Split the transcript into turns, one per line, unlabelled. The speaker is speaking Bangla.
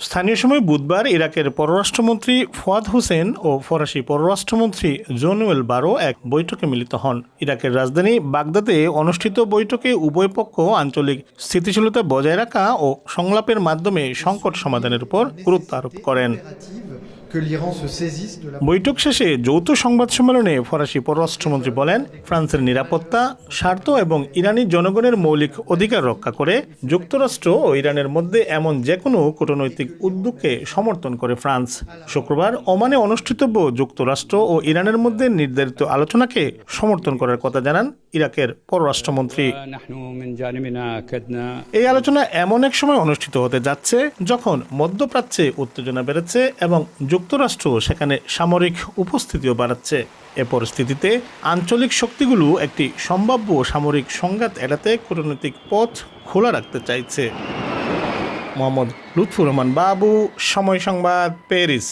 স্থানীয় সময় বুধবার ইরাকের পররাষ্ট্রমন্ত্রী ফুয়াদ হোসেন ও ফরাসি পররাষ্ট্রমন্ত্রী জোনুয়েল বারো এক বৈঠকে মিলিত হন। ইরাকের রাজধানী বাগদাদে অনুষ্ঠিত বৈঠকে উভয় পক্ষ আঞ্চলিক স্থিতিশীলতা বজায় রাখা ও সংলাপের মাধ্যমে সংকট সমাধানের উপর গুরুত্ব আরোপ করেন। বৈঠক শেষে যৌথ সংবাদ সম্মেলনে ফরাসি পররাষ্ট্রমন্ত্রী বলেন, ফ্রান্সের নিরাপত্তা, স্বার্থ এবং ইরানি জনগণের মৌলিক অধিকার রক্ষা করে যুক্তরাষ্ট্র ও ইরানের মধ্যে এমন যে কোনো কূটনৈতিক উদ্যোগকে সমর্থন করে ফ্রান্স। শুক্রবার ওমানে অনুষ্ঠিতব্য যুক্তরাষ্ট্র ও ইরানের মধ্যে নির্ধারিত আলোচনাকে সমর্থন করার কথা জানান ইরাকের পররাষ্ট্রমন্ত্রী। এই আলোচনা এমন এক সময় অনুষ্ঠিত হতে যাচ্ছে যখন মধ্যপ্রাচ্যে উত্তেজনা বেড়েছে এবং যুক্তরাষ্ট্র সেখানে সামরিক উপস্থিতিও বাড়াচ্ছে। এ পরিস্থিতিতে আঞ্চলিক শক্তিগুলো একটি সম্ভাব্য সামরিক সংঘাত এড়াতে কূটনৈতিক পথ খোলা রাখতে চাইছে। মোহাম্মদ লুৎফুর রহমান বাবু, সময় সংবাদ, প্যারিস।